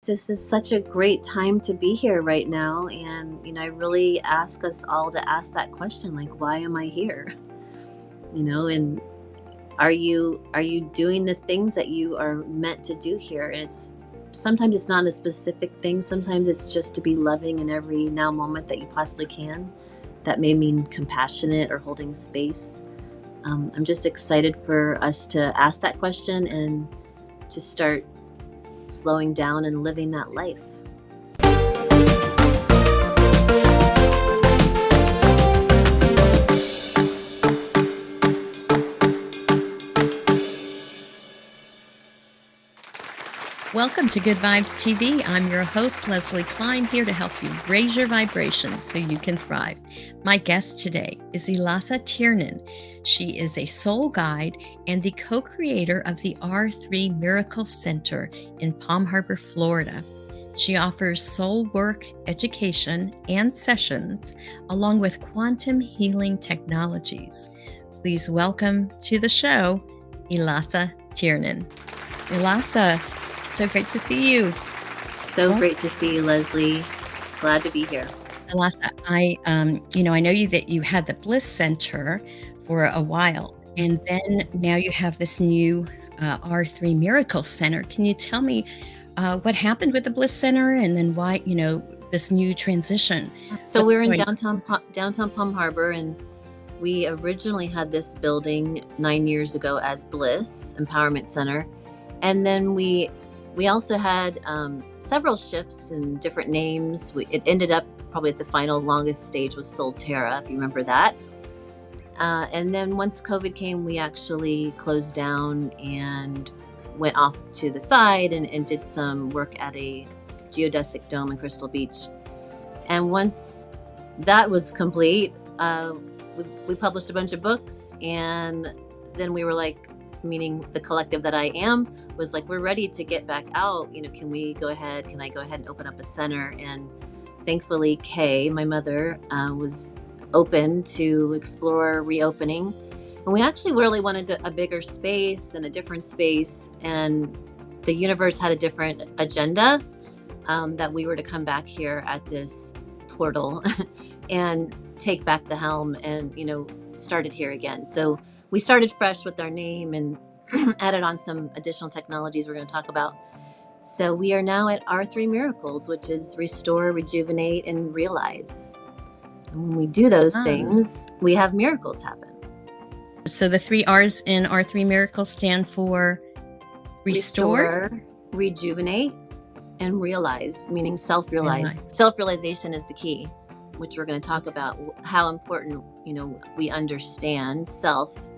This is such a great time to be here right now. And, I really ask us all to ask that question, like, why am I here? And are you doing the things that you are meant to do here? And sometimes it's not a specific thing. Sometimes it's just to be loving in every now moment that you possibly can. That may mean compassionate or holding space. I'm just excited for us to ask that question and to start slowing down and living that life. Welcome to Good Vibes TV. I'm your host, Leslie Klein, here to help you raise your vibration so you can thrive. My guest today is Elasa Tiernan. She is a soul guide and the co-creator of the R3 Miracle Center in Palm Harbor, Florida. She offers soul work, education, and sessions, along with quantum healing technologies. Please welcome to the show, Elasa Tiernan. Elasa, so great to see you. Great to see you, Leslie. Glad to be here. Elasa, I know that you had the Bliss Center for a while, and then now you have this new R3 Miracle Center. Can you tell me what happened with the Bliss Center, and then why, this new transition? So we're in downtown Palm Harbor, and we originally had this building 9 years ago as Bliss Empowerment Center, and then we also had several shifts and different names. It ended up probably at the final longest stage was Solterra, if you remember that. And then once COVID came, we actually closed down and went off to the side and did some work at a geodesic dome in Crystal Beach. And once that was complete, we published a bunch of books, and then we were like, meaning the collective that I am, was like, we're ready to get back out. Can I go ahead and open up a center? And thankfully, Kay, my mother, was open to explore reopening. And we actually really wanted a bigger space and a different space. And the universe had a different agenda, that we were to come back here at this portal and take back the helm and, start it here again. So we started fresh with our name and added on some additional technologies we're going to talk about. So we are now at R3 Miracles, which is restore, rejuvenate, and realize. And when we do those things, we have miracles happen. So the 3 R's in R3 Miracles stand for restore, rejuvenate, and realize, meaning self-realize. Self-realization is the key, which we're going to talk about how important, we understand self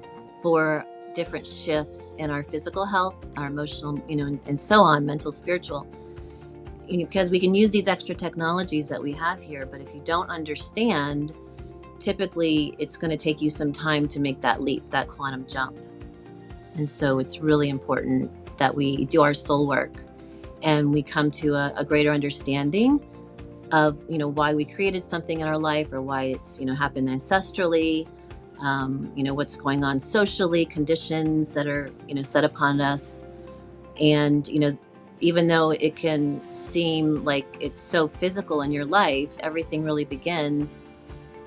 for different shifts in our physical health, our emotional, and so on, mental, spiritual. Because we can use these extra technologies that we have here, but if you don't understand, typically it's going to take you some time to make that leap, that quantum jump. And so it's really important that we do our soul work and we come to a greater understanding of, why we created something in our life, or why it's, happened ancestrally, what's going on socially, conditions that are, set upon us. And, even though it can seem like it's so physical in your life, everything really begins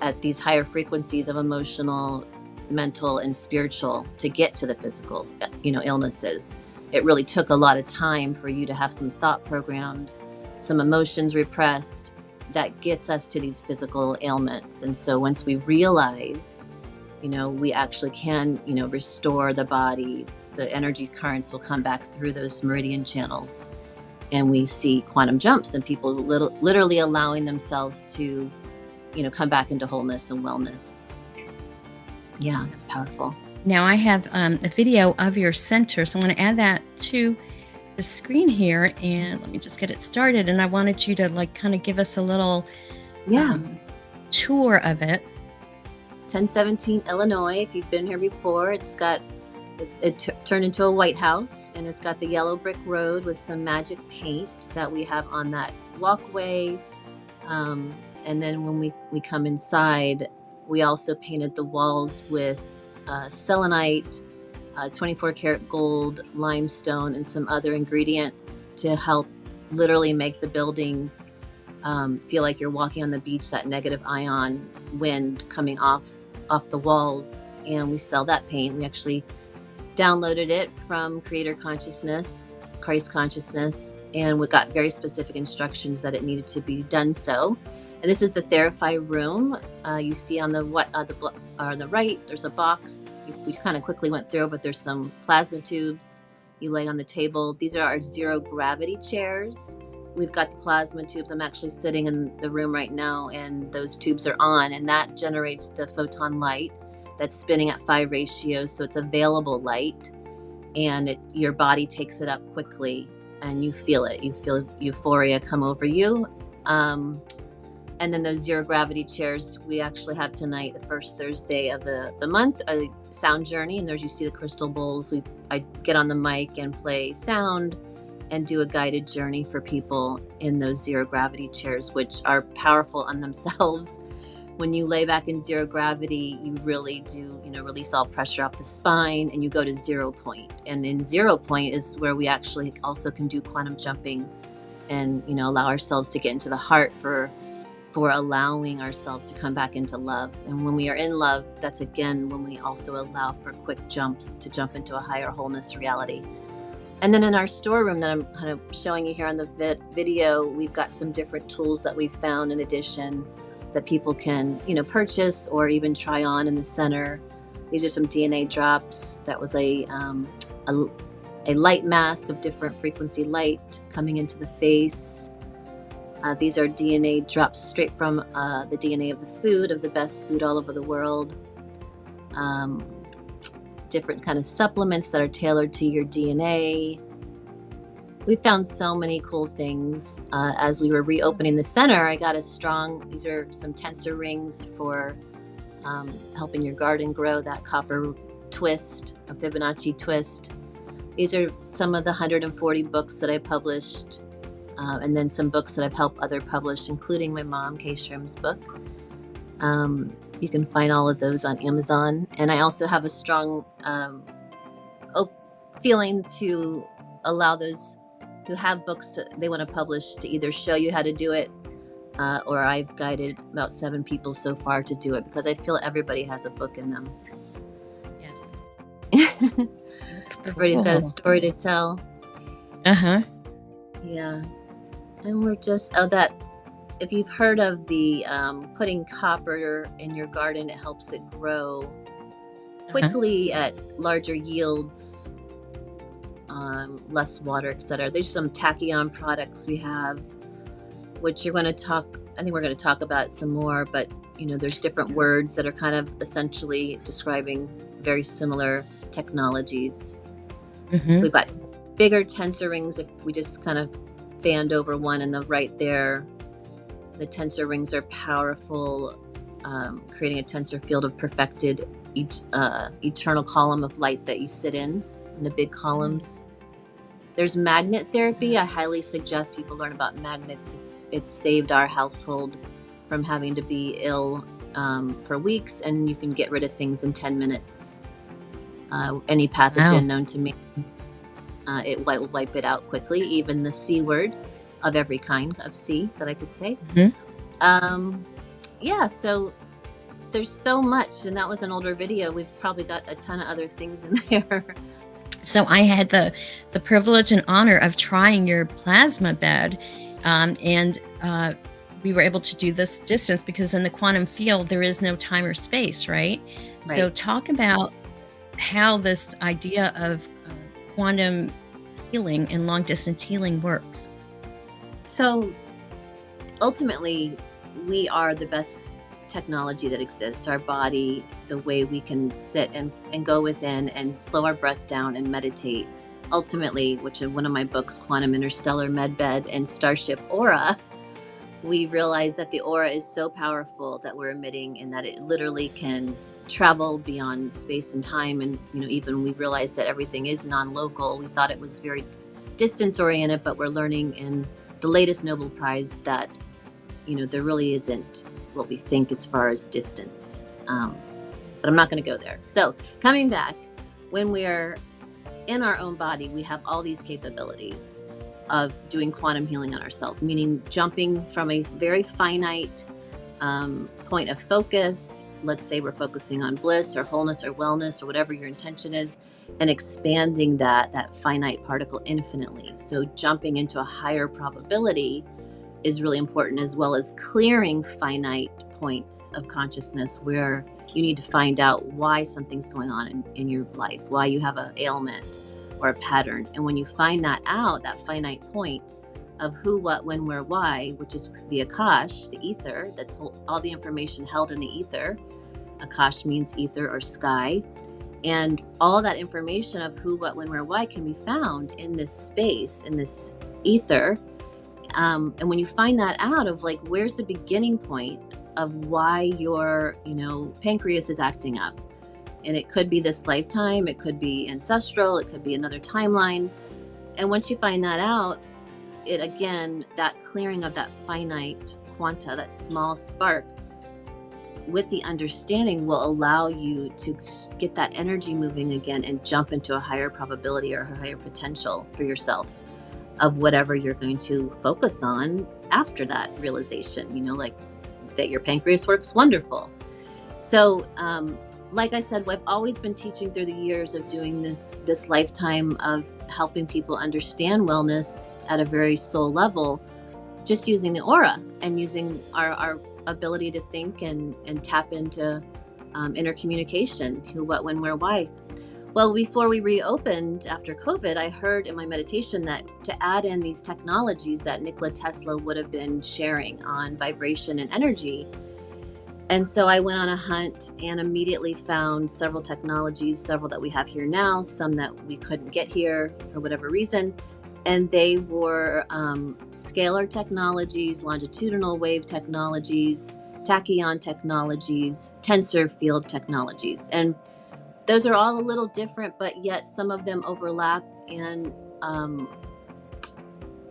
at these higher frequencies of emotional, mental, and spiritual to get to the physical, illnesses. It really took a lot of time for you to have some thought programs, some emotions repressed, that gets us to these physical ailments. And so once we realize, we actually can, restore the body, the energy currents will come back through those meridian channels. And we see quantum jumps and people literally allowing themselves to, come back into wholeness and wellness. Yeah, it's powerful. Now I have a video of your center, so I'm going to add that to the screen here, and let me just get it started. And I wanted you to kind of give us a little tour of it. 1017 Illinois. If you've been here before, it turned into a White House, and it's got the yellow brick road with some magic paint that we have on that walkway. And then when we come inside, we also painted the walls with selenite, 24 karat gold, limestone, and some other ingredients to help literally make the building feel like you're walking on the beach, that negative ion wind coming off the walls. And we sell that paint. We actually downloaded it from Creator Consciousness, Christ Consciousness, and we got very specific instructions that it needed to be done so. And this is the Theraphi room. You see on the right, there's a box. We kind of quickly went through, but there's some plasma tubes you lay on the table. These are our zero gravity chairs. We've got the plasma tubes. I'm actually sitting in the room right now, and those tubes are on, and that generates the photon light that's spinning at 5 ratios. So it's available light, and your body takes it up quickly, and you feel it. You feel euphoria come over you. And then those zero gravity chairs, we actually have tonight, the first Thursday of the month, a sound journey. And there's, you see the crystal bowls. I get on the mic and play sound and do a guided journey for people in those zero gravity chairs, which are powerful on themselves. When you lay back in zero gravity, you really do, release all pressure off the spine, and you go to 0 point. And in 0 point is where we actually also can do quantum jumping and, allow ourselves to get into the heart for allowing ourselves to come back into love. And when we are in love, that's again when we also allow for quick jumps to jump into a higher wholeness reality. And then in our storeroom that I'm kind of showing you here on the video, we've got some different tools that we've found in addition that people can, purchase or even try on in the center. These are some DNA drops. That was a light mask of different frequency light coming into the face. These are DNA drops straight from the DNA of the food, of the best food all over the world. Different kind of supplements that are tailored to your DNA. We found so many cool things. As we were reopening the center, I got these are some tensor rings for helping your garden grow, that copper twist, a Fibonacci twist. These are some of the 140 books that I published, and then some books that I've helped other publish, including my mom, Kay Shrim's book. You can find all of those on Amazon. And I also have a strong feeling to allow those who have books they want to publish to either show you how to do it, or I've guided about 7 people so far to do it, because I feel everybody has a book in them. Yes. Everybody's got a story to tell. Uh-huh. Yeah. And we're just, if you've heard of the putting copper in your garden, it helps it grow quickly at larger yields, less water, etc. There's some tachyon products we have, which I think we're going to talk about some more, but there's different words that are kind of essentially describing very similar technologies. Mm-hmm. We've got bigger tensor rings. If we just kind of fanned over one in the right there, the tensor rings are powerful, creating a tensor field of perfected eternal column of light that you sit in the big columns. There's magnet therapy. I highly suggest people learn about magnets. It's saved our household from having to be ill for weeks, and you can get rid of things in 10 minutes. Any pathogen known to me, it will wipe it out quickly, even the C word of every kind of C that I could say. Mm-hmm. So there's so much, and that was an older video. We've probably got a ton of other things in there. So I had the privilege and honor of trying your plasma bed, and we were able to do this distance because in the quantum field, there is no time or space, right? So talk about how this idea of quantum healing and long distance healing works. So ultimately, we are the best technology that exists. Our body, the way we can sit and go within and slow our breath down and meditate. Ultimately, which in one of my books, Quantum Interstellar Med Bed and Starship Aura, we realize that the aura is so powerful that we're emitting, and that it literally can travel beyond space and time. And even we realize that everything is non-local. We thought it was very distance oriented, but we're learning in the latest Nobel Prize that there really isn't what we think as far as distance. But I'm not going to go there. So coming back, when we're in our own body, we have all these capabilities. of doing quantum healing on ourselves, meaning jumping from a very finite point of focus. Let's say we're focusing on bliss or wholeness or wellness or whatever your intention is, and expanding that finite particle infinitely. So jumping into a higher probability is really important, as well as clearing finite points of consciousness where you need to find out why something's going on in your life, why you have an ailment or a pattern. And when you find that out, that finite point of who, what, when, where, why, which is the Akash, the ether, that's all the information held in the ether. Akash means ether or sky. And all that information of who, what, when, where, why can be found in this space, in this ether. And when you find that out of like, where's the beginning point of why your, pancreas is acting up? And it could be this lifetime, it could be ancestral, it could be another timeline. And once you find that out, it again, that clearing of that finite quanta, that small spark, with the understanding will allow you to get that energy moving again and jump into a higher probability or a higher potential for yourself of whatever you're going to focus on after that realization, like that your pancreas works wonderful. So, like I said, I've always been teaching through the years of doing this lifetime of helping people understand wellness at a very soul level, just using the aura and using our ability to think and tap into inner communication, who, what, when, where, why. Well, before we reopened after COVID, I heard in my meditation that to add in these technologies that Nikola Tesla would have been sharing on vibration and energy. And so I went on a hunt and immediately found several technologies, several that we have here now, some that we couldn't get here for whatever reason. And they were scalar technologies, longitudinal wave technologies, tachyon technologies, tensor field technologies. And those are all a little different, but yet some of them overlap, and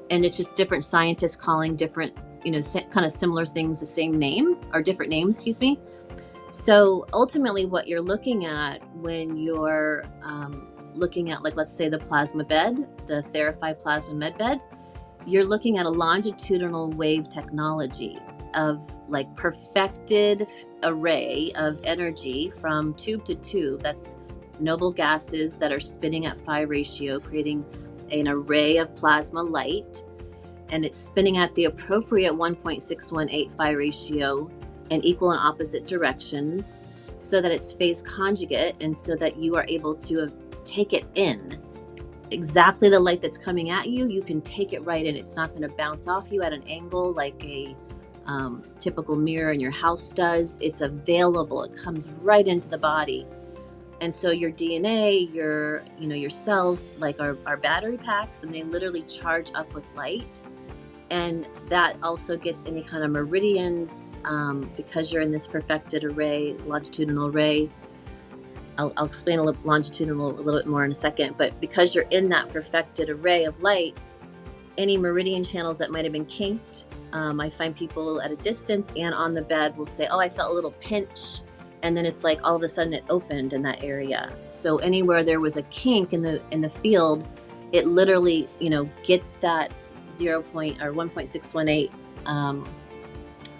it's just different scientists calling different, kind of similar things the same name, or different names, excuse me. So ultimately what you're looking at when you're looking at, like, let's say the plasma bed, the Theraphi Plasma Med Bed, you're looking at a longitudinal wave technology of like perfected array of energy from tube to tube. That's noble gases that are spinning at phi ratio, creating an array of plasma light. And it's spinning at the appropriate 1.618 phi ratio in equal and opposite directions, so that it's phase conjugate, and so that you are able to take it in. Exactly the light that's coming at you, you can take it right in. It's not going to bounce off you at an angle like a typical mirror in your house does. It's available. It comes right into the body. And so your DNA, your cells, like our battery packs, and they literally charge up with light. And that also gets any kind of meridians, because you're in this perfected array, longitudinal array. I'll explain longitudinal a little bit more in a second, but because you're in that perfected array of light, any meridian channels that might have been kinked, I find people at a distance and on the bed will say, oh, I felt a little pinch. And then it's like all of a sudden it opened in that area. So anywhere there was a kink in the field, it literally, gets that 1.618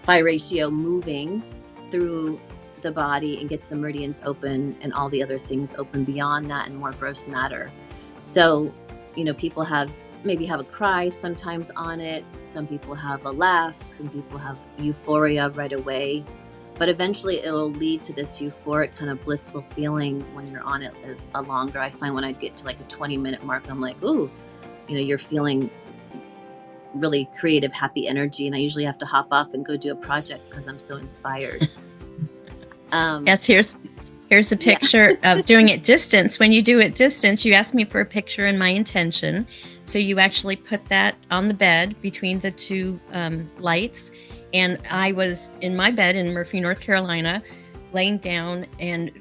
phi ratio moving through the body and gets the meridians open and all the other things open beyond that and more gross matter. So, people maybe have a cry sometimes on it. Some people have a laugh. Some people have euphoria right away. But eventually it'll lead to this euphoric kind of blissful feeling when you're on it a longer. I find when I get to like a 20-minute mark, I'm like, ooh, you're feeling really creative, happy energy. And I usually have to hop off and go do a project because I'm so inspired. Yes, here's a picture of doing it distance. When you do it distance, you asked me for a picture and my intention. So you actually put that on the bed between the two lights. And I was in my bed in Murphy, North Carolina, laying down and,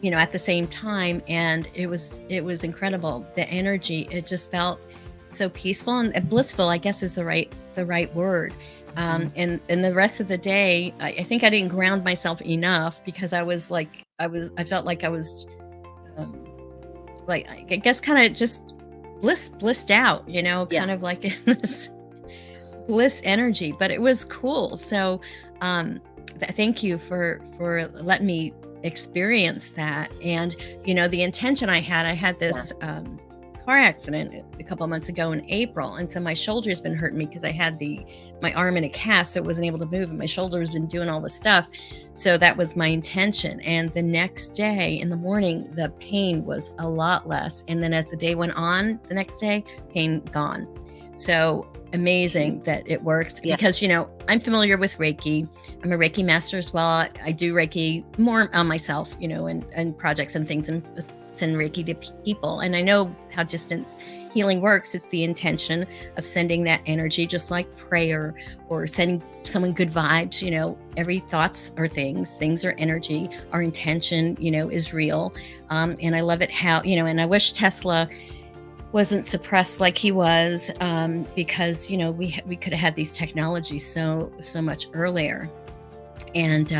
at the same time. And it was incredible. The energy, it just felt so peaceful and blissful, I guess is the right word. And the rest of the day, I think I didn't ground myself enough because I felt like I was, I guess kind of just blissed out, kind of like in this bliss energy, but it was cool. So, thank you for letting me experience that. And, the intention I had this, car accident a couple of months ago in April. And so my shoulder's been hurting me because I had my arm in a cast, so it wasn't able to move, and my shoulder's been doing all this stuff. So that was my intention. And the next day in the morning, the pain was a lot less. And then as the day went on, the next day, pain gone. So amazing that it works, because, I'm familiar with Reiki. I'm a Reiki master as well. I do Reiki more on myself, and projects and things, and send Reiki to people. And I know how distance healing works. It's the intention of sending that energy, just like prayer or sending someone good vibes. Every thoughts are things are energy. Our intention, is real. And I love it how, and I wish Tesla wasn't suppressed like he was, because, we could have had these technologies so much earlier. And,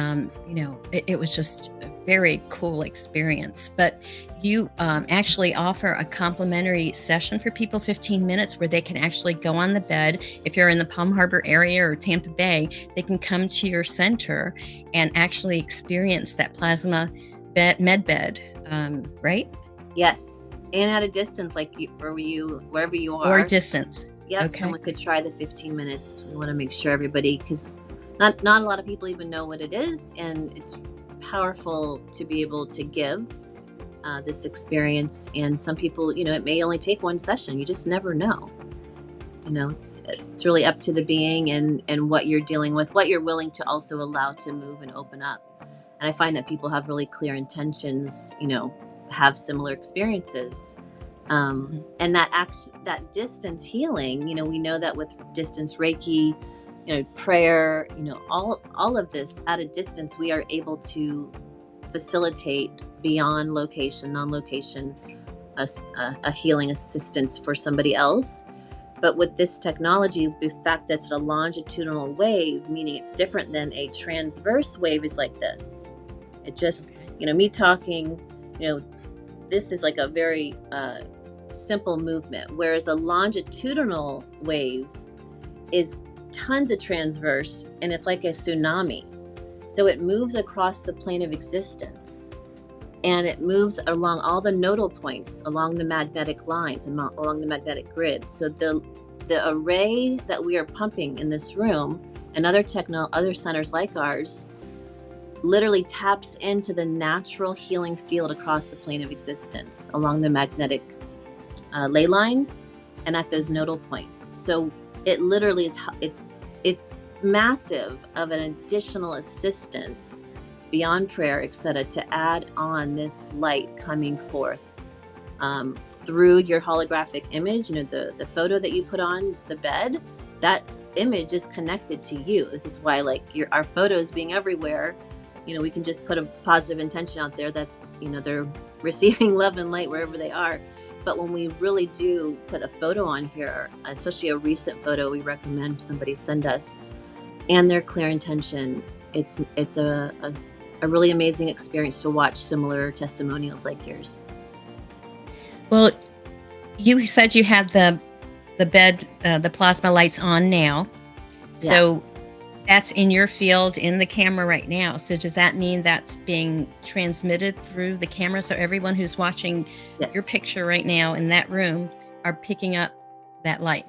it was just a very cool experience. But you actually offer a complimentary session for people, 15 minutes, where they can actually go on the bed. If you're in the Palm Harbor area or Tampa Bay, they can come to your center and actually experience that plasma med bed, right? Yes. And at a distance, like wherever you are. Or distance. Yep. Okay. Someone could try the 15 minutes. We want to make sure everybody, because not a lot of people even know what it is, and it's powerful to be able to give this experience. And some people, it may only take one session. You just never know. It's really up to the being and what you're dealing with, what you're willing to also allow to move and open up. And I find that people have really clear intentions, have similar experiences. And that distance healing, we know that with distance Reiki, prayer, all of this at a distance, we are able to facilitate beyond location, non-location, a healing assistance for somebody else. But with this technology, the fact that it's a longitudinal wave, meaning it's different than a transverse wave, is like this. It just, me talking, this is like a very simple movement, whereas a longitudinal wave is tons of transverse, and it's like a tsunami. So it moves across the plane of existence, and it moves along all the nodal points, along the magnetic lines, and along the magnetic grid. So the array that we are pumping in this room and other centers like ours literally taps into the natural healing field across the plane of existence, along the magnetic ley lines and at those nodal points. So it literally is, it's massive of an additional assistance beyond prayer, etc., to add on this light coming forth through your holographic image. The photo that you put on the bed, that image is connected to you. This is why, like, our photos being everywhere, we can just put a positive intention out there that they're receiving love and light wherever they are. But when we really do put a photo on here, especially a recent photo, we recommend somebody send us, and their clear intention, it's a really amazing experience to watch similar testimonials like yours. Well, you said you had the bed, the plasma lights on now. So that's in your field in the camera right now. So does that mean that's being transmitted through the camera? So everyone who's watching your picture right now in that room are picking up that light?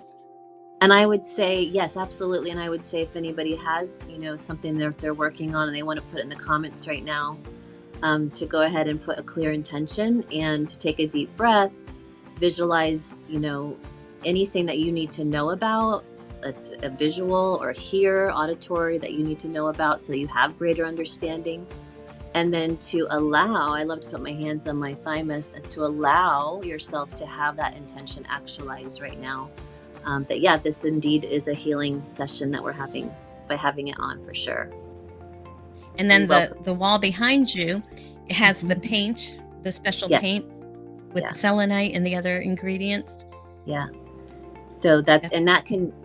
And I would say, yes, absolutely. And I would say if anybody has, something that they're working on and they want to put it in the comments right now, to go ahead and put a clear intention and to take a deep breath, visualize, anything that you need to know about. It's a visual or auditory that you need to know about so that you have greater understanding. And then to allow, I love to put my hands on my thymus and to allow yourself to have that intention actualized right now. This indeed is a healing session that we're having by having it on, for sure. And then the wall behind you, it has the paint, the special paint with the selenite and the other ingredients. Yeah. So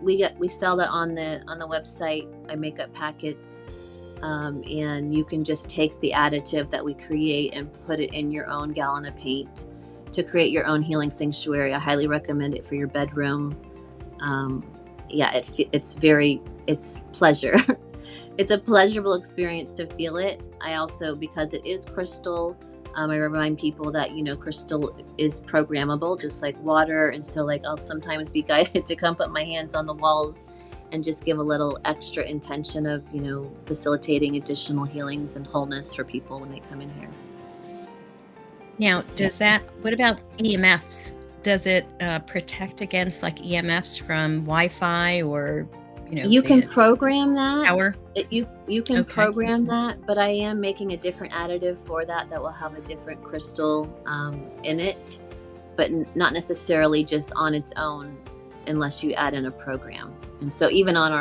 we sell that on the website by Makeup Packets, and you can just take the additive that we create and put it in your own gallon of paint. to create your own healing sanctuary. I highly recommend it for your bedroom. It's pleasure. It's a pleasurable experience to feel it. I also, because it is crystal, I remind people that, crystal is programmable, just like water. And so I'll sometimes be guided to come put my hands on the walls and just give a little extra intention of, facilitating additional healings and wholeness for people when they come in here. Now, what about EMFs? Does it protect against EMFs from Wi-Fi or, you can program that. Power? You can program that, but I am making a different additive for that will have a different crystal in it, but not necessarily just on its own unless you add in a program. And so even on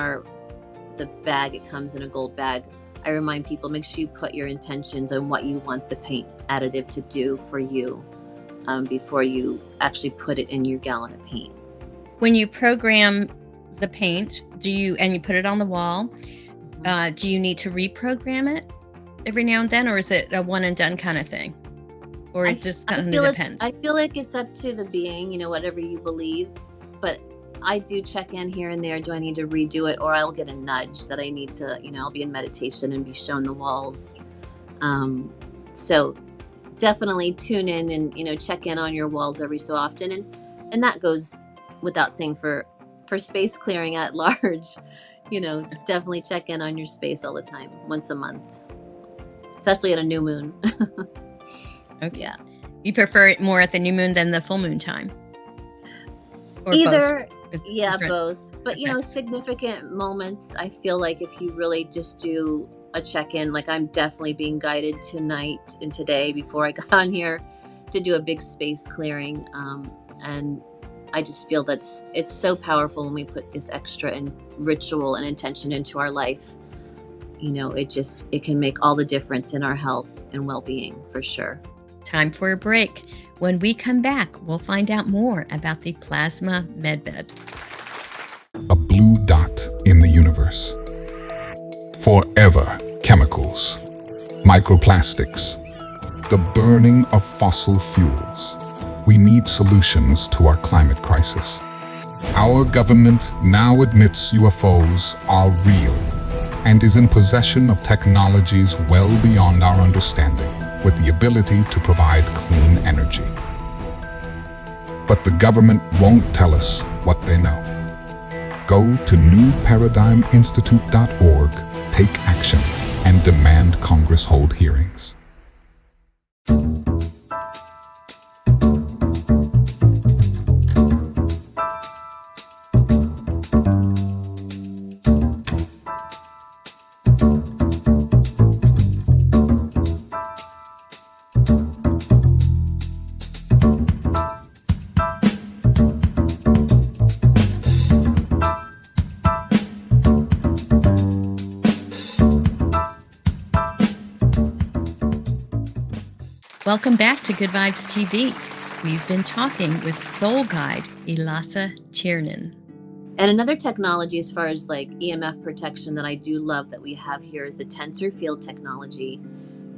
the bag, it comes in a gold bag. I remind people, make sure you put your intentions on what you want the paint additive to do for you before you actually put it in your gallon of paint. When you program the paint, you put it on the wall, do you need to reprogram it every now and then, or is it a one and done kind of thing? Or it just kind of depends? I feel like it's up to the being, whatever you believe, but I do check in here and there. Do I need to redo it? Or I'll get a nudge that I need to, I'll be in meditation and be shown the walls. So definitely tune in and, check in on your walls every so often. And that goes without saying for space clearing at large, definitely check in on your space all the time, once a month, especially at a new moon. Okay. Yeah. You prefer it more at the new moon than the full moon time? Or either, both? Both. But, significant moments, I feel like if you really just do a check-in, I'm definitely being guided tonight and today before I got on here to do a big space clearing. And I just feel it's so powerful when we put this extra and ritual and intention into our life. It can make all the difference in our health and well-being for sure. Time for a break. When we come back, we'll find out more about the Plasma Med Bed. A blue dot in the universe. Forever chemicals, microplastics, the burning of fossil fuels. We need solutions to our climate crisis. Our government now admits UFOs are real and is in possession of technologies well beyond our understanding, with the ability to provide clean energy. But the government won't tell us what they know. Go to newparadigminstitute.org, take action, and demand Congress hold hearings. Welcome back to Good Vibes TV. We've been talking with soul guide Elasa Tiernan. And another technology as far as EMF protection that I do love that we have here is the tensor field technology.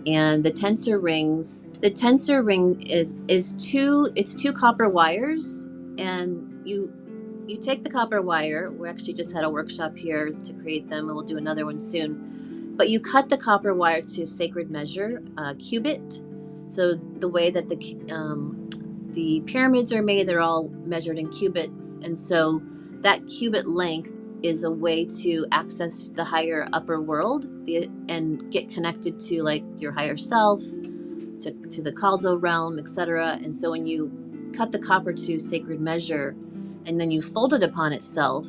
And the tensor rings, the tensor ring is two copper wires, and you take the copper wire. We actually just had a workshop here to create them, and we'll do another one soon. But you cut the copper wire to sacred measure, cubit. So the way that the pyramids are made, they're all measured in cubits. And so that cubit length is a way to access the higher upper world and get connected to your higher self, to the causal realm, etc. And so when you cut the copper to sacred measure and then you fold it upon itself,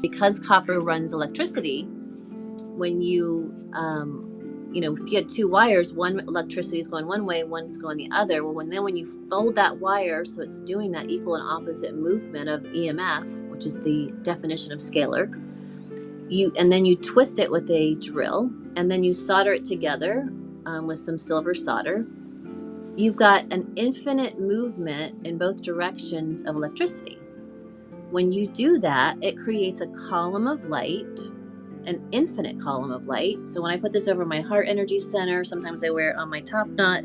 because copper runs electricity, when you if you had two wires, one electricity is going one way, one's going the other. Well, when you fold that wire, so it's doing that equal and opposite movement of EMF, which is the definition of scalar, and then you twist it with a drill, and then you solder it together with some silver solder. You've got an infinite movement in both directions of electricity. When you do that, it creates a column of light, an infinite column of light. So when I put this over my heart energy center, sometimes I wear it on my top knot.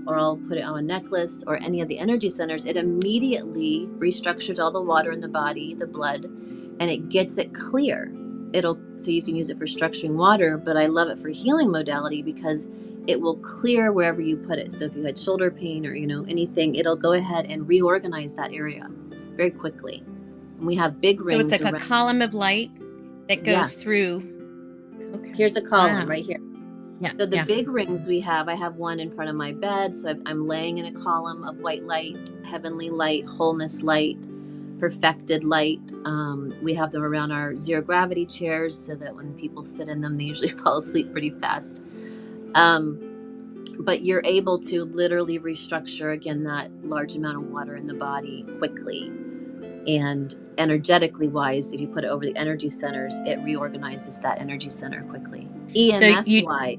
or I'll put it on a necklace or any of the energy centers, it immediately restructures all the water in the body, the blood, and it gets it clear. So you can use it for structuring water, but I love it for healing modality because it will clear wherever you put it. So if you had shoulder pain or, anything, it'll go ahead and reorganize that area very quickly. And we have big rings. So it's like a column of light that goes through. Okay. Here's a column right here. Yeah. So the big rings I have one in front of my bed. So I'm laying in a column of white light, heavenly light, wholeness light, perfected light. We have them around our zero gravity chairs so that when people sit in them, they usually fall asleep pretty fast. But you're able to literally restructure, again, that large amount of water in the body quickly. And energetically wise, if you put it over the energy centers, it reorganizes that energy center quickly. EMF wise,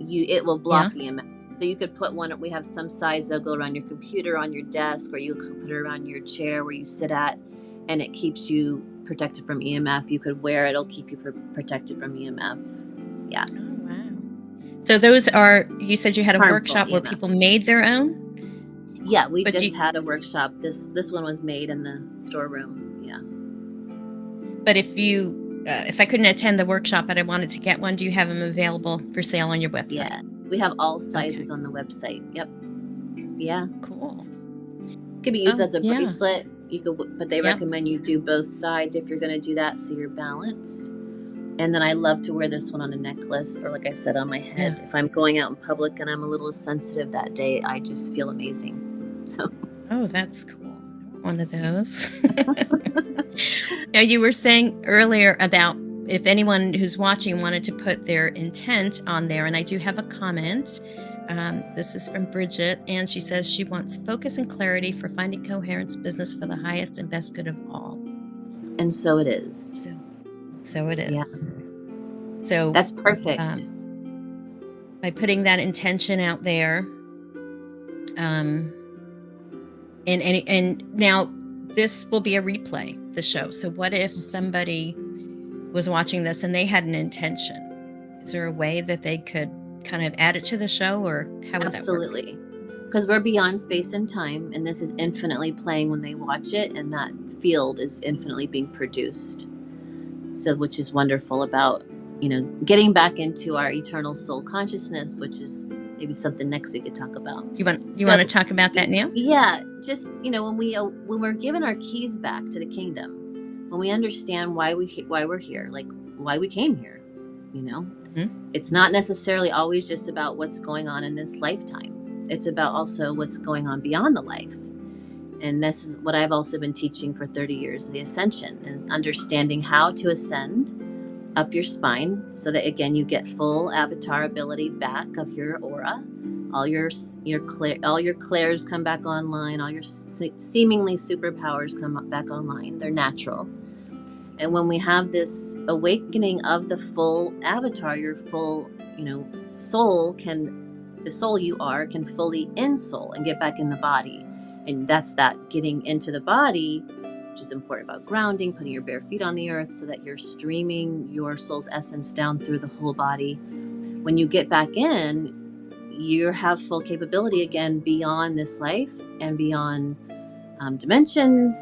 it will block EMF. So you could put one, we have some size that'll go around your computer, on your desk, or you could put it around your chair where you sit at, and it keeps you protected from EMF. You could wear it, it'll keep you protected from EMF. Yeah. Oh, wow. So those are, you said you had a workshop EMF. where people made their own? Yeah, we just had a workshop. This one was made in the storeroom. Yeah. But if I couldn't attend the workshop but I wanted to get one, do you have them available for sale on your website? Yeah, we have all sizes on the website. Yep. Yeah. Cool. Could be used as a bracelet. You could, but they recommend you do both sides if you're going to do that, so you're balanced. And then I love to wear this one on a necklace, or like I said, on my head. Yeah. If I'm going out in public and I'm a little sensitive that day, I just feel amazing. So. Oh, that's cool. One of those. Now, you were saying earlier about if anyone who's watching wanted to put their intent on there, and I do have a comment. This is from Bridget, and she says she wants focus and clarity for finding coherence business for the highest and best good of all. And so it is. So it is. Yeah. So that's perfect. By putting that intention out there, and now this will be a replay, the show. So what if somebody was watching this and they had an intention? Is there a way that they could kind of add it to the show, or how would Absolutely. Because we're beyond space and time, and this is infinitely playing when they watch it, and that field is infinitely being produced. So, which is wonderful about, getting back into our eternal soul consciousness, which is maybe something next we could talk about. You want to talk about that now? Yeah, just when we're given our keys back to the kingdom, when we understand why we're here, like why we came here, it's not necessarily always just about what's going on in this lifetime. It's about also what's going on beyond the life. And this is what I've also been teaching for 30 years, the Ascension, and understanding how to ascend up your spine so that, again, you get full avatar ability back of your aura. All your clairs come back online. All your seemingly superpowers come back online. They're natural. And when we have this awakening of the full avatar, your full, soul the soul you are can fully in-soul and get back in the body. And that's that getting into the body, which is important about grounding, putting your bare feet on the earth so that you're streaming your soul's essence down through the whole body. When you get back in, you have full capability again beyond this life and beyond dimensions.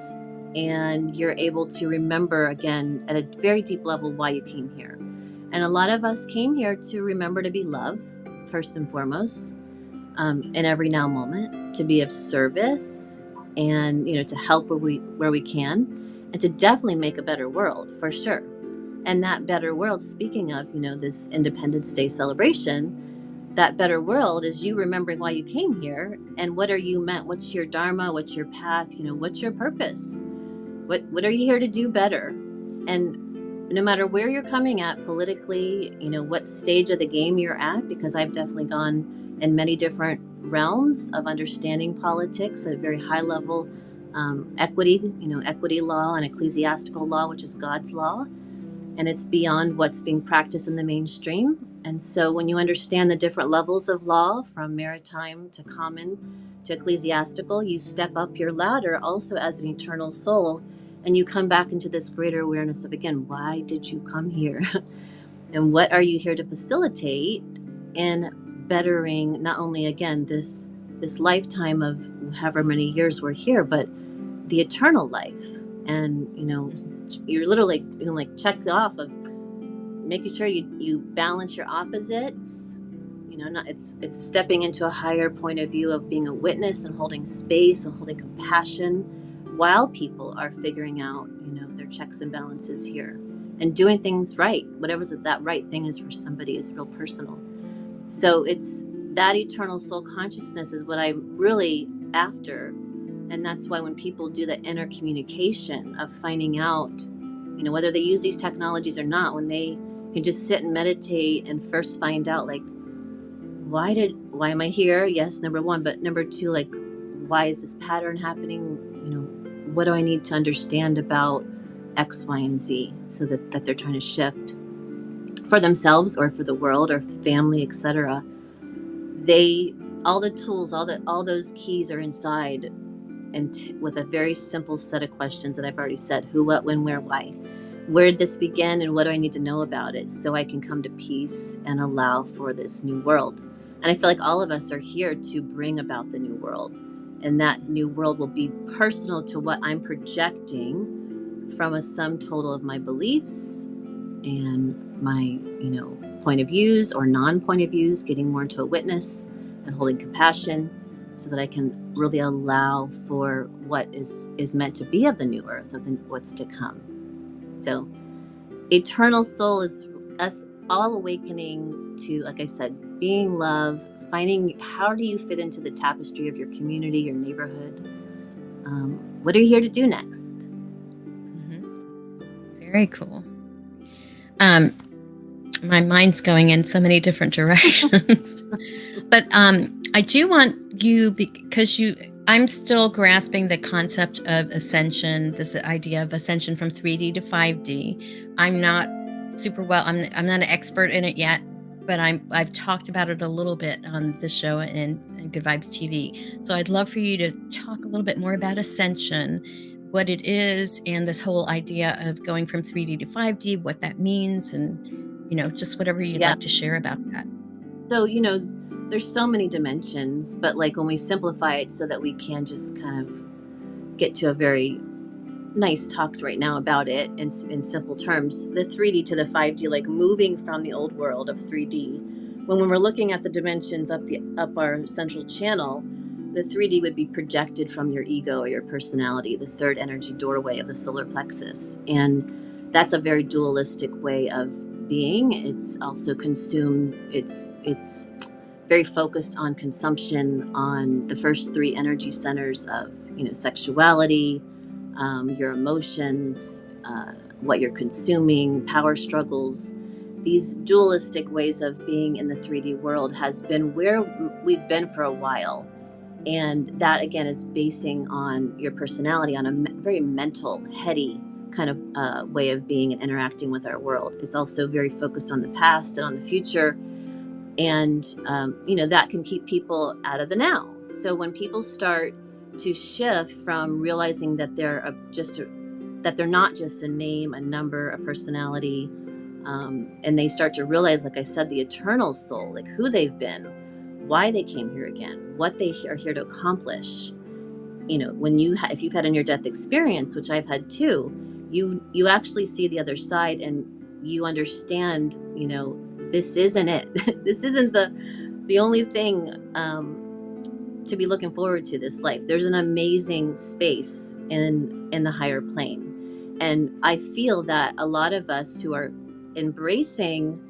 And you're able to remember again at a very deep level why you came here. And a lot of us came here to remember to be love, first and foremost, in every now moment, to be of service and, to help where we can, and to definitely make a better world, for sure. And that better world, speaking of, this Independence Day celebration, that better world is you remembering why you came here and what are you meant, what's your dharma, what's your path, what's your purpose? What are you here to do better? And no matter where you're coming at politically, what stage of the game you're at, because I've definitely gone in many different realms of understanding politics at a very high level, equity law and ecclesiastical law, which is God's law. And it's beyond what's being practiced in the mainstream. And so when you understand the different levels of law, from maritime to common to ecclesiastical, you step up your ladder also as an eternal soul. And you come back into this greater awareness of, again, why did you come here? And what are you here to facilitate in bettering not only, again, this this lifetime of however many years we're here, but the eternal life. And, you're literally, like checked off of making sure you balance your opposites. It's stepping into a higher point of view of being a witness and holding space and holding compassion while people are figuring out, their checks and balances here and doing things right. Whatever that right thing is for somebody is real personal. So it's that eternal soul consciousness is what I'm really after. And that's why when people do the inner communication of finding out, whether they use these technologies or not, when they can just sit and meditate and first find out, like, why am I here? Yes, number one. But number two, like, why is this pattern happening? What do I need to understand about X, Y, and Z, so that they're trying to shift for themselves or for the world or for the family, etc. All the tools, all those keys are inside, and with a very simple set of questions that I've already said: who, what, when, where, why. Where did this begin, and what do I need to know about it so I can come to peace and allow for this new world? And I feel like all of us are here to bring about the new world. And that new world will be personal to what I'm projecting from a sum total of my beliefs and my, point of views or non-point of views, getting more into a witness and holding compassion so that I can really allow for what is meant to be of the new earth, of what's to come. So eternal soul is us all awakening to, like I said, being love, finding how do you fit into the tapestry of your community, your neighborhood. What are you here to do next? Mm-hmm. Very cool. My mind's going in so many different directions. But I do want you, because I'm still grasping the concept of ascension, this idea of ascension from 3D to 5D. I'm not super well, I'm not an expert in it yet, but I've talked about it a little bit on this show and Good Vibes TV. So I'd love for you to talk a little bit more about ascension, what it is, and this whole idea of going from 3D to 5D, what that means, and just whatever you'd like to share about that. So, there's so many dimensions, but like when we simplify it so that we can just kind of get to a very nice talk right now about it in simple terms, the 3D to the 5D, like moving from the old world of 3D. When we're looking at the dimensions up our central channel, the 3D would be projected from your ego or your personality, the third energy doorway of the solar plexus. And that's a very dualistic way of being. It's also consumed. It's very focused on consumption, on the first three energy centers of, sexuality, your emotions, what you're consuming, power struggles. These dualistic ways of being in the 3D world has been where we've been for a while. And that, again, is basing on your personality, on a very mental, heady kind of way of being and interacting with our world. It's also very focused on the past and on the future. And, that can keep people out of the now. So when people start to shift from realizing that they're that they're not just a name, a number, a personality, and they start to realize, like I said, the eternal soul, like who they've been, why they came here again, what they are here to accomplish. When if you've had a near-death experience, which I've had too, you actually see the other side and you understand, this isn't it. This isn't the only thing to be looking forward to this life. There's an amazing space in the higher plane. And I feel that a lot of us who are embracing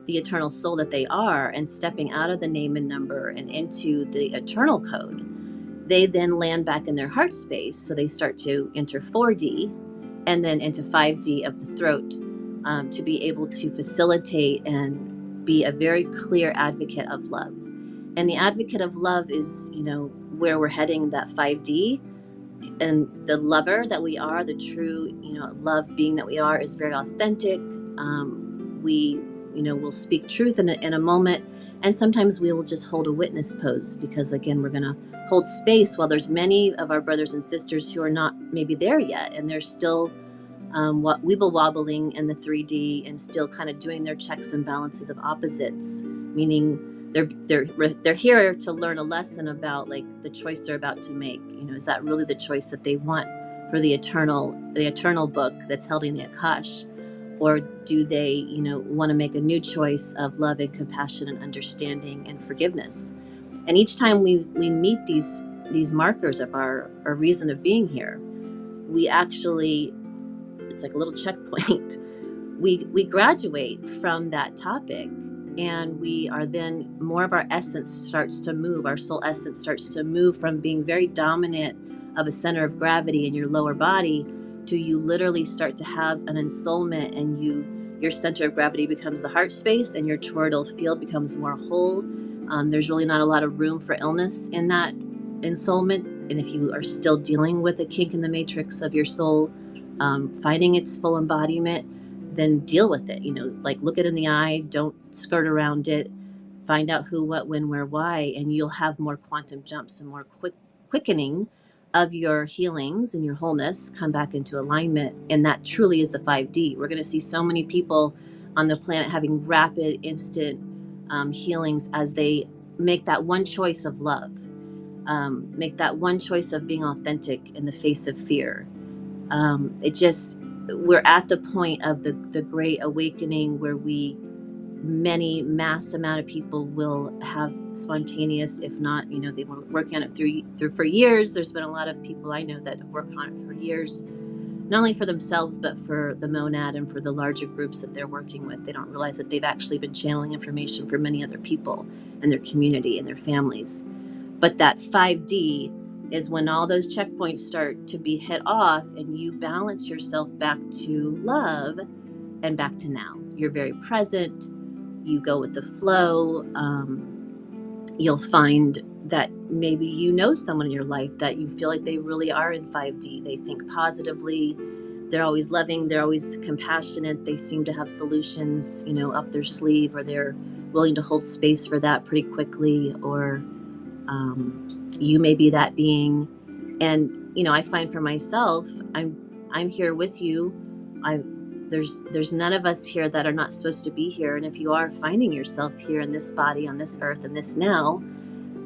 the eternal soul that they are and stepping out of the name and number and into the eternal code, they then land back in their heart space. So they start to enter 4D and then into 5D of the throat, to be able to facilitate and be a very clear advocate of love. And the advocate of love is, where we're heading, that 5D. And the lover that we are, the true, love being that we are, is very authentic. We, we'll speak truth in a moment. And sometimes we will just hold a witness pose because, again, we're going to hold space while there's many of our brothers and sisters who are not maybe there yet. And they're still wobbling in the 3D and still kind of doing their checks and balances of opposites, meaning they're here to learn a lesson about like the choice they're about to make. Is that really the choice that they want for the eternal book that's held in the Akash? Or do they, want to make a new choice of love and compassion and understanding and forgiveness? And each time we meet these markers of our reason of being here, we actually, it's like a little checkpoint. We graduate from that topic, and we are then, more of our essence starts to move, our soul essence starts to move from being very dominant of a center of gravity in your lower body to you literally start to have an ensoulment, and your center of gravity becomes the heart space, and your toroidal field becomes more whole. There's really not a lot of room for illness in that ensoulment. And if you are still dealing with a kink in the matrix of your soul, finding its full embodiment, then deal with it. Like look it in the eye, don't skirt around it, find out who, what, when, where, why, and you'll have more quantum jumps and more quickening of your healings and your wholeness come back into alignment. And that truly is the 5D. We're going to see so many people on the planet having rapid, instant healings as they make that one choice of love, make that one choice of being authentic in the face of fear. We're at the point of the great awakening where many mass amount of people will have spontaneous, if not, they were working on it through for years. There's been a lot of people I know that have worked on it for years, not only for themselves, but for the monad and for the larger groups that they're working with. They don't realize that they've actually been channeling information for many other people in their community and their families. But that 5D is when all those checkpoints start to be hit off, and you balance yourself back to love and back to now. You're very present. You go with the flow. You'll find that maybe someone in your life that you feel like they really are in 5D. They think positively. They're always loving. They're always compassionate. They seem to have solutions, up their sleeve, or they're willing to hold space for that pretty quickly. Or you may be that being. And, I find for myself, I'm here with you. There's none of us here that are not supposed to be here. And if you are finding yourself here in this body, on this earth, and this now,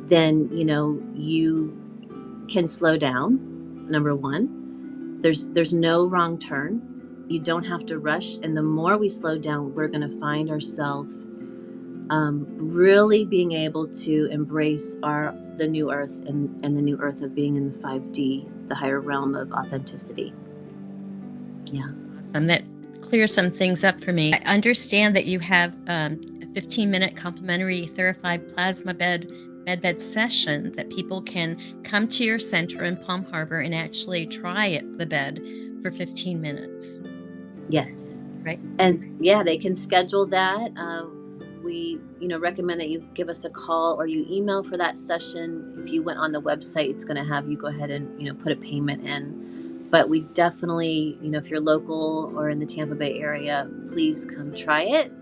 then, you can slow down. Number one, there's no wrong turn. You don't have to rush. And the more we slow down, we're going to find ourselves really being able to embrace the new earth and the new earth of being in the 5D, the higher realm of authenticity. Yeah. Awesome. That clears some things up for me. I understand that you have a 15-minute complimentary Theraphi Plasma Med Bed session that people can come to your center in Palm Harbor and actually try the bed for 15 minutes. Yes. Right. And yeah, they can schedule that. We, recommend that you give us a call or you email for that session. If you went on the website, it's going to have you go ahead and, put a payment in. But we definitely, if you're local or in the Tampa Bay area, please come try it.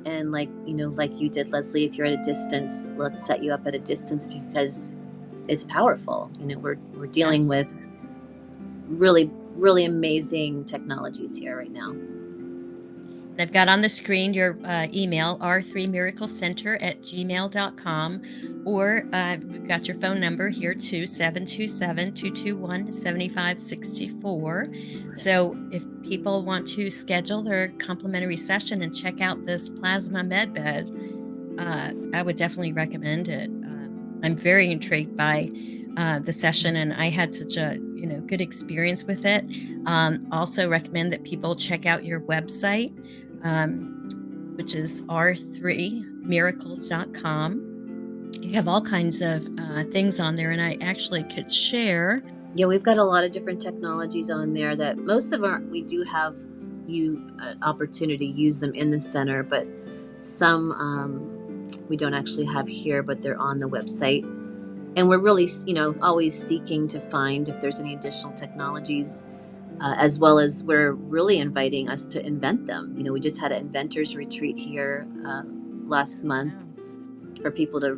And like you did, Leslie, if you're at a distance, let's set you up at a distance because it's powerful. We're dealing with really, really amazing technologies here right now. I've got on the screen your email, r3miraclecenter@gmail.com, or we've got your phone number here too, 727-221-7564. So if people want to schedule their complimentary session and check out this Plasma Med Bed, I would definitely recommend it. I'm very intrigued by the session, and I had such a good experience with it. Also recommend that people check out your website, which is r3miracles.com. You have all kinds of things on there, and I actually could share. Yeah, we've got a lot of different technologies on there that most of we do have opportunity to use them in the center, but some we don't actually have here, but they're on the website. And we're really, always seeking to find if there's any additional technologies, as well as we're really inviting us to invent them. We just had an inventors retreat here last month for people to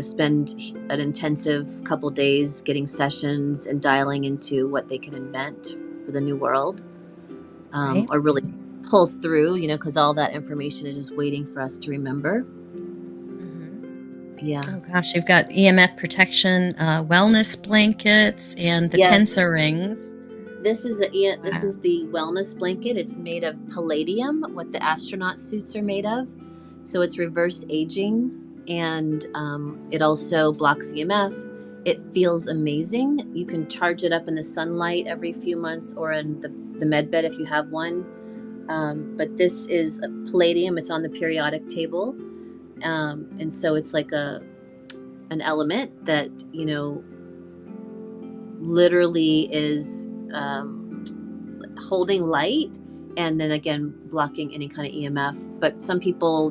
spend an intensive couple days getting sessions and dialing into what they can invent for the new world, Right. or really pull through, because all that information is just waiting for us to remember. Yeah. Oh gosh, you've got EMF protection, wellness blankets, and the Yes. tensor rings. This is this Wow. is the wellness blanket. It's made of palladium, what the astronaut suits are made of. So it's reverse aging, and it also blocks EMF. It feels amazing. You can charge it up in the sunlight every few months or in the med bed if you have one. But this is a palladium. It's on the periodic table, and so it's like an element that literally is holding light, and then again blocking any kind of EMF. But some people,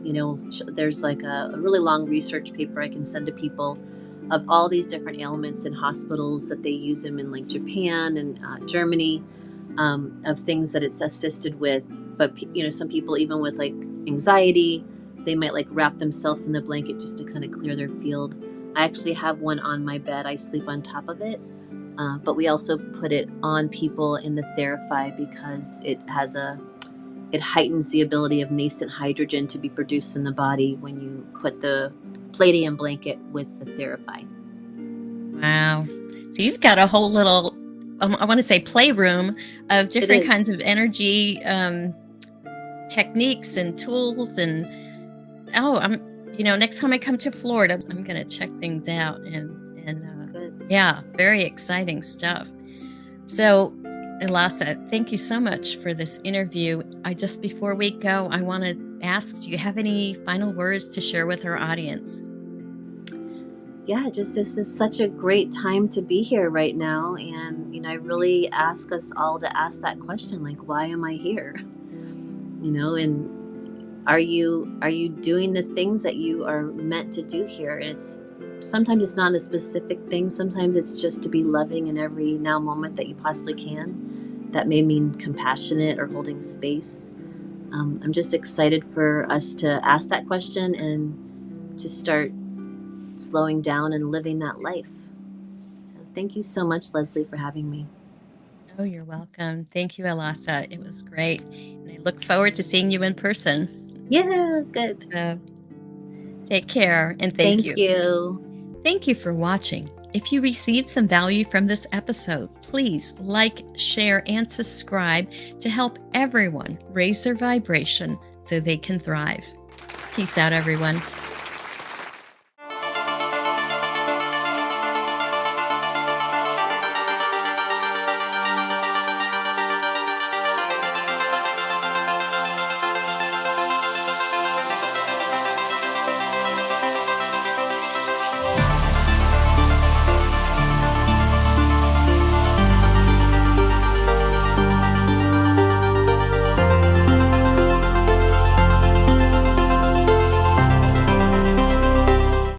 there's like a really long research paper I can send to people of all these different ailments in hospitals that they use them in, like Japan and Germany, of things that it's assisted with. But some people, even with like anxiety, they might like wrap themselves in the blanket just to kind of clear their field. I actually have one on my bed. I sleep on top of it. But we also put it on people in the Theraphi because it heightens the ability of nascent hydrogen to be produced in the body when you put the palladium blanket with the Theraphi. Wow. So you've got a whole little, I want to say, playroom of different kinds of energy techniques and tools. And next time I come to Florida, I'm going to check things out. And yeah, very exciting stuff. So, Elasa, thank you so much for this interview. Before we go, I want to ask, do you have any final words to share with our audience? Yeah, this is such a great time to be here right now. And, I really ask us all to ask that question, like, why am I here? And are you doing the things that you are meant to do here? And sometimes it's not a specific thing. Sometimes it's just to be loving in every now moment that you possibly can. That may mean compassionate or holding space. I'm just excited for us to ask that question and to start slowing down and living that life. So thank you so much, Leslie, for having me. Oh, you're welcome. Thank you, Elasa. It was great. And I look forward to seeing you in person. Yeah, good. So take care and Thank you. you. Thank you for watching. If you received some value from this episode, please like, share, and subscribe to help everyone raise their vibration so they can thrive. Peace out, everyone.